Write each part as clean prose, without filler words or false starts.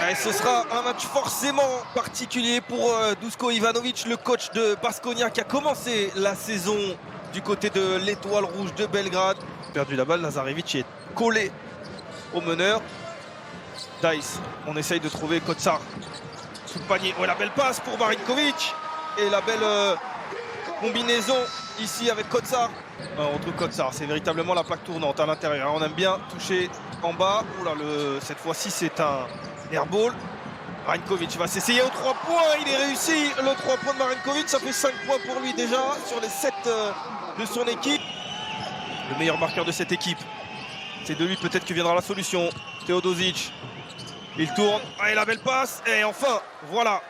Et ce sera un match forcément particulier pour Duško Ivanović, le coach de Baskonia qui a commencé la saison du côté de l'Étoile Rouge de Belgrade. Perdu la balle, Lazarevic est collé au meneur. Dice, on essaye de trouver Kotsar sous le panier. Oh, la belle passe pour Marinković et la belle combinaison ici avec Kotsar. On retrouve Kotsar, c'est véritablement la plaque tournante à l'intérieur. On aime bien toucher en bas. Oula, cette fois-ci c'est un airball. Marinković va s'essayer aux 3 points. Il est réussi. Le 3 points de Marinković, ça fait 5 points pour lui déjà sur les 7 de son équipe. Le meilleur marqueur de cette équipe. C'est de lui peut-être que viendra la solution. Teodosic. Il tourne. Et la belle passe. Et enfin, voilà.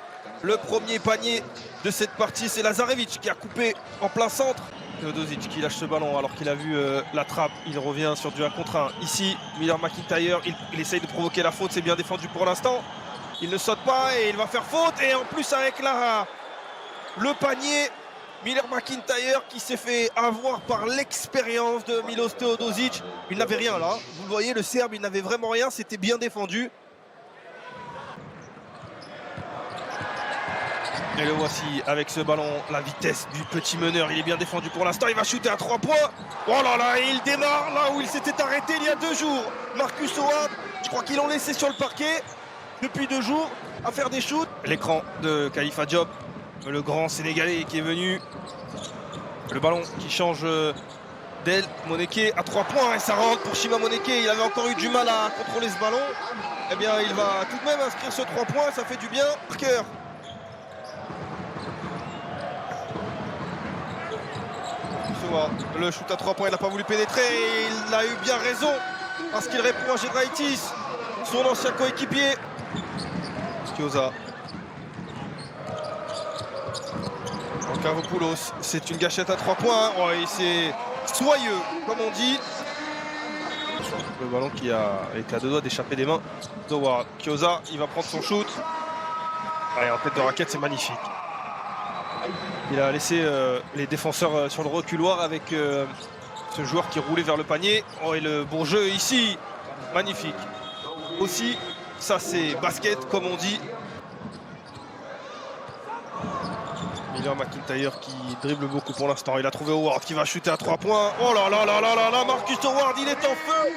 Le premier panier de cette partie, c'est Lazarevic qui a coupé en plein centre. Teodosic qui lâche ce ballon alors qu'il a vu la trappe. Il revient sur du 1 contre 1. Ici, Miller McIntyre, il essaye de provoquer la faute. C'est bien défendu pour l'instant. Il ne saute pas et il va faire faute. Et en plus avec le panier, Miller McIntyre qui s'est fait avoir par l'expérience de Milos Teodosic. Il n'avait rien là. Vous le voyez, le Serbe, il n'avait vraiment rien. C'était bien défendu. Et le voici avec ce ballon, la vitesse du petit meneur. Il est bien défendu pour l'instant. Il va shooter à 3 points. Oh là là, il démarre là où il s'était arrêté il y a 2 jours. Marcus Howard, je crois qu'ils l'ont laissé sur le parquet depuis 2 jours à faire des shoots. L'écran de Khalifa Diop, le grand Sénégalais qui est venu. Le ballon qui change d'aile. Moneke à 3 points et ça rentre pour Shima Moneke. Il avait encore eu du mal à contrôler ce ballon. Eh bien, il va tout de même inscrire ce 3 points. Ça fait du bien. Parker. Le shoot à 3 points, il n'a pas voulu pénétrer et il a eu bien raison parce qu'il répond à Giedraitis, son ancien coéquipier. Kioza. Kavopoulos, c'est une gâchette à 3 points. Oh, c'est soyeux, comme on dit. Le ballon qui a été à 2 doigts d'échapper des mains d'Howard. Kioza, il va prendre son shoot. Allez, en tête de raquette, c'est magnifique. Il a laissé les défenseurs sur le reculoir avec ce joueur qui roulait vers le panier. Oh, et le bon jeu ici, magnifique. Aussi, ça c'est basket comme on dit. Miller McIntyre qui dribble beaucoup pour l'instant. Il a trouvé Howard qui va shooter à 3 points. Oh là là là là là là, Marcus Howard, il est en feu.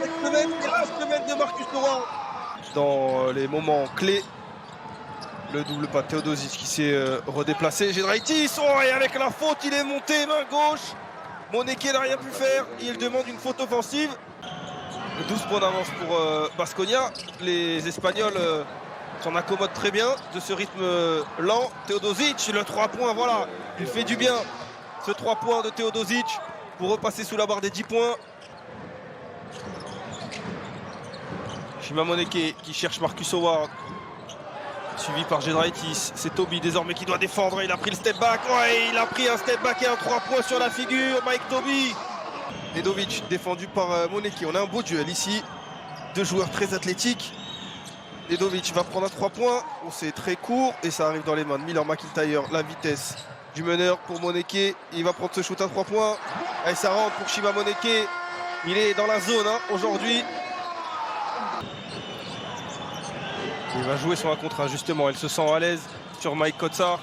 Cette semaine, c'est la semaine de Marcus Howard. Dans les moments clés. Le double pas de Teodosic qui s'est redéplacé. Giedraitis, oh, et avec la faute, il est monté, main gauche. Moneke n'a rien pu faire. Il demande une faute offensive. 12 points d'avance pour Baskonia. Les Espagnols s'en accommodent très bien de ce rythme lent. Teodosic, le 3 points, voilà. Il fait du bien, ce 3 points de Teodosic pour repasser sous la barre des 10 points. Shima Moneke qui cherche Marcus Howard. Suivi par Giedraitis, c'est Toby désormais qui doit défendre, il a pris le step back, ouais, il a pris un step back et un 3 points sur la figure, Mike Toby. Nedovic défendu par Moneke, on a un beau duel ici, 2 joueurs très athlétiques. Nedovic va prendre un 3 points, c'est très court et ça arrive dans les mains de Miller McIntyre, la vitesse du meneur pour Moneke, il va prendre ce shoot à 3 points, et ça rentre pour Shima Moneke, il est dans la zone aujourd'hui. Il va jouer sur un contre 1 justement, il se sent à l'aise sur Mike Kotsar.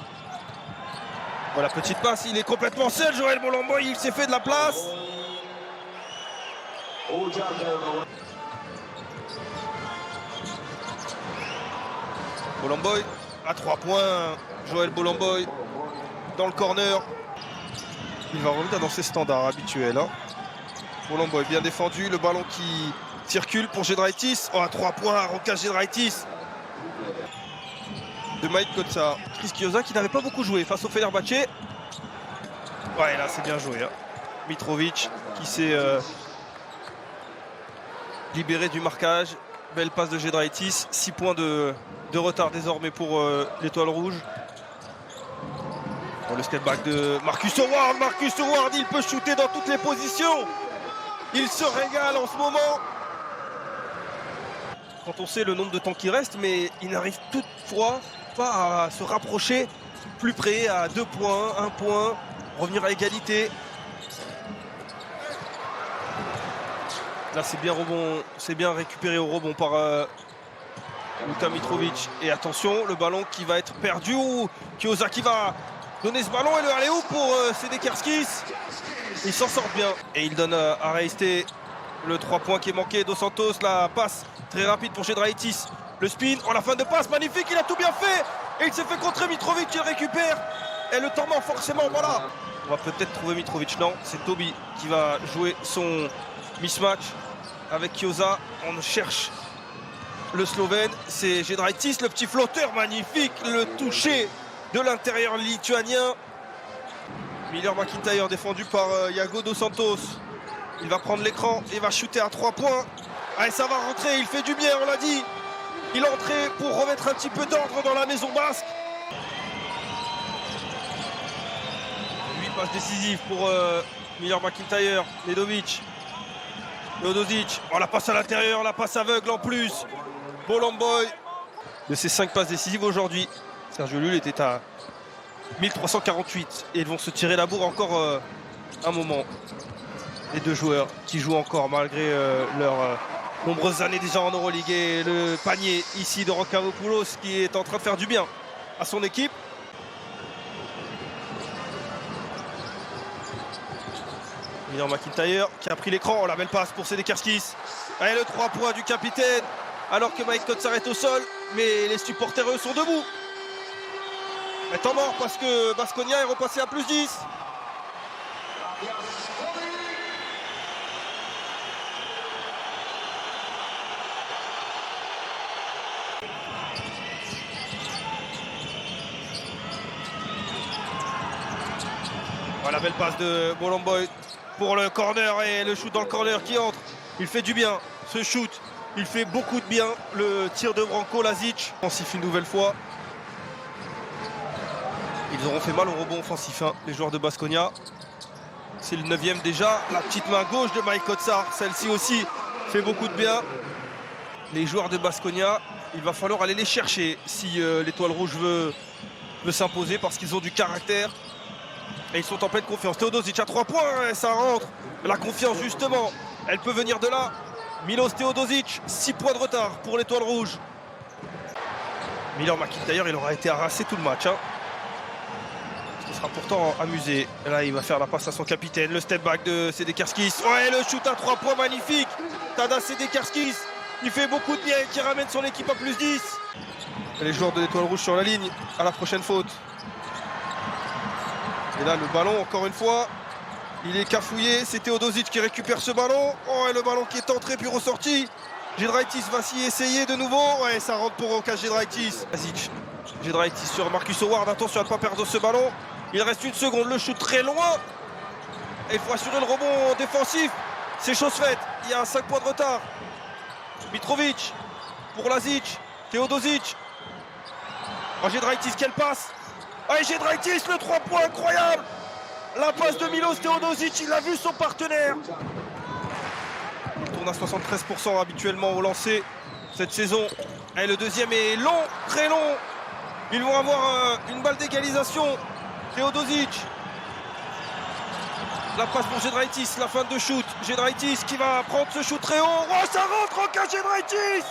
Voilà, petite passe, il est complètement seul, Joël Bolomboy, il s'est fait de la place. Bolomboy à 3 points, Joël Bolomboy dans le corner. Il va revenir dans ses standards habituels. Bolomboy bien défendu, le ballon qui circule pour Giedraitis. Oh, à 3 points, Rokas Giedraitis. De Mike Kotsar. Chris Kioza qui n'avait pas beaucoup joué face au Fenerbahçe. Ouais, là c'est bien joué. Mitrovic qui s'est libéré du marquage. Belle passe de Giedraitis. 6 points de retard désormais pour l'Étoile Rouge. Bon, le step back de Marcus Howard. Marcus Howard, il peut shooter dans toutes les positions. Il se régale en ce moment. Quand on sait le nombre de temps qui reste, mais il n'arrive toutefois pas à se rapprocher plus près à 2 points, 1 point, revenir à égalité. Là c'est bien rebond, c'est bien récupéré au rebond par Luka Mitrovic. Et attention, le ballon qui va être perdu. Chiozza qui va donner ce ballon et le aller-où pour Sedekerskis. Il s'en sort bien. Et il donne à Reiste le 3 points qui est manqué. Dos Santos, la passe très rapide pour Giedraitis. Le spin, la fin de passe, magnifique, il a tout bien fait. Et il s'est fait contrer Mitrovic qui le récupère. Et le temps mort forcément, voilà. On va peut-être trouver Mitrovic. Non, c'est Toby qui va jouer son mismatch avec Chiozza. On cherche le Slovène. C'est Giedraitis, le petit flotteur magnifique. Le toucher de l'intérieur lituanien. Miller McIntyre défendu par Iago Dos Santos. Il va prendre l'écran et va shooter à 3 points. Allez, ça va rentrer, il fait du bien, on l'a dit. Il est entré pour remettre un petit peu d'ordre dans la maison basque. 8 passes décisives pour Miller McIntyre, Nedovic, Teodosic. Oh, la passe à l'intérieur, la passe aveugle en plus. Bolomboy. De ses 5 passes décisives aujourd'hui, Sergio Llull était à 1348. Et ils vont se tirer la bourre encore un moment. Les deux joueurs qui jouent encore malgré leurs nombreuses années déjà en Euroleague. Et le panier ici de Rokavopoulos qui est en train de faire du bien à son équipe. Miller McIntyre qui a pris l'écran. Oh, la belle passe pour Sedekerskis. Allez, le 3 points du capitaine alors que Mike Todd s'arrête au sol. Mais les supporters eux sont debout. Mais temps mort parce que Baskonia est repassé à plus 10. Voilà, belle passe de Bolomboy pour le corner et le shoot dans le corner qui entre. Il fait du bien, ce shoot. Il fait beaucoup de bien. Le tir de Branko Lazic. Offensif une nouvelle fois. Ils auront fait mal au rebond offensif, hein, les joueurs de Baskonia. C'est le 9e déjà. La petite main gauche de Mike Kotsar. Celle-ci aussi fait beaucoup de bien. Les joueurs de Baskonia, il va falloir aller les chercher si l'étoile rouge veut s'imposer parce qu'ils ont du caractère. Et ils sont en pleine confiance. Teodosic à 3 points, et ça rentre. La confiance justement, elle peut venir de là. Milos Teodosic, 6 points de retard pour l'étoile rouge. Miller McIntyre, il aura été harassé tout le match. Hein. Ce sera pourtant amusé. Là, il va faire la passe à son capitaine. Le step back de Sedekerskis. Ouais, le shoot à 3 points magnifique. Tadas Sedekerskis, il fait beaucoup de bien et qui ramène son équipe à plus 10. Et les joueurs de l'étoile rouge sur la ligne à la prochaine faute. Et là, le ballon, encore une fois, il est cafouillé. C'est Teodosic qui récupère ce ballon. Oh, et le ballon qui est entré puis ressorti. Giedraitis va s'y essayer de nouveau. Ouais, ça rentre pour Rokas Giedraitis. Giedraitis sur Marcus Howard. Attention à ne pas perdre ce ballon. Il reste 1 seconde. Le shoot très loin. Et il faut assurer le rebond défensif. C'est chose faite. Il y a 5 points de retard. Mitrovic pour Lazic. Teodosic. Oh, Giedraitis, quelle passe. Allez, Giedraitis, le 3 points incroyable. La passe de Milos Teodosic, il a vu son partenaire. Il tourne à 73% habituellement au lancer cette saison. Et le deuxième est long, très long. Ils vont avoir une balle d'égalisation. Teodosic. La passe pour Giedraitis, la fin de shoot. Giedraitis qui va prendre ce shoot très haut. Oh, ça rentre, Rokas Giedraitis.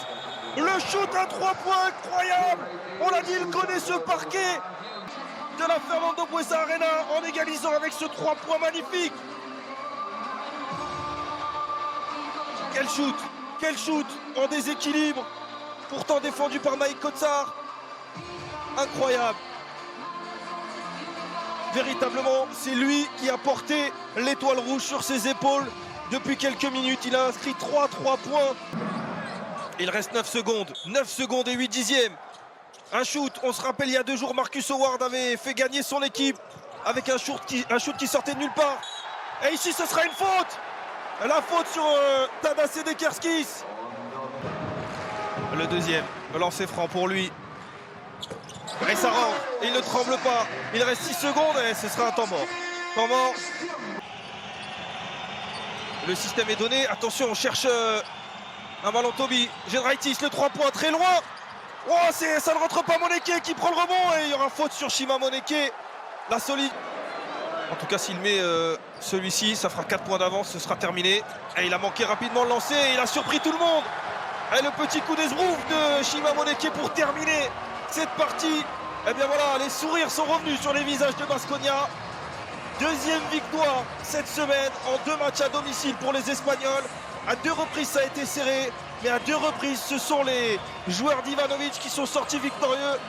Le shoot à 3 points incroyable. On l'a dit, il connaît ce parquet de la Fernando Buesa Arena en égalisant avec ce 3 points magnifique. Quel shoot en déséquilibre, pourtant défendu par Mike Kotsar. Incroyable. Véritablement, c'est lui qui a porté l'étoile rouge sur ses épaules depuis quelques minutes. Il a inscrit 3 points. Il reste 9 secondes. 9 secondes et 8 dixièmes. Un shoot, on se rappelle il y a 2 jours, Marcus Howard avait fait gagner son équipe avec un shoot qui sortait de nulle part. Et ici, ce sera une faute. La faute sur Tadas Sedekerskis. Le deuxième, le lancer franc pour lui. Et ça rentre, et il ne tremble pas. Il reste 6 secondes et ce sera un temps mort. Temps mort. Le système est donné. Attention, on cherche un ballon Toby. Giedraitis, le 3 points très loin. Oh, ça ne rentre pas, Moneke qui prend le rebond et il y aura faute sur Shima Moneke. La solide. En tout cas, s'il met celui-ci, ça fera 4 points d'avance, ce sera terminé. Et il a manqué rapidement le lancer et il a surpris tout le monde. Et le petit coup d'esbrouf de Shima Moneke pour terminer cette partie. Et bien voilà, les sourires sont revenus sur les visages de Baskonia. Deuxième victoire cette semaine en 2 matchs à domicile pour les Espagnols. À 2 reprises ça a été serré, mais à 2 reprises ce sont les joueurs d'Ivanovic qui sont sortis victorieux.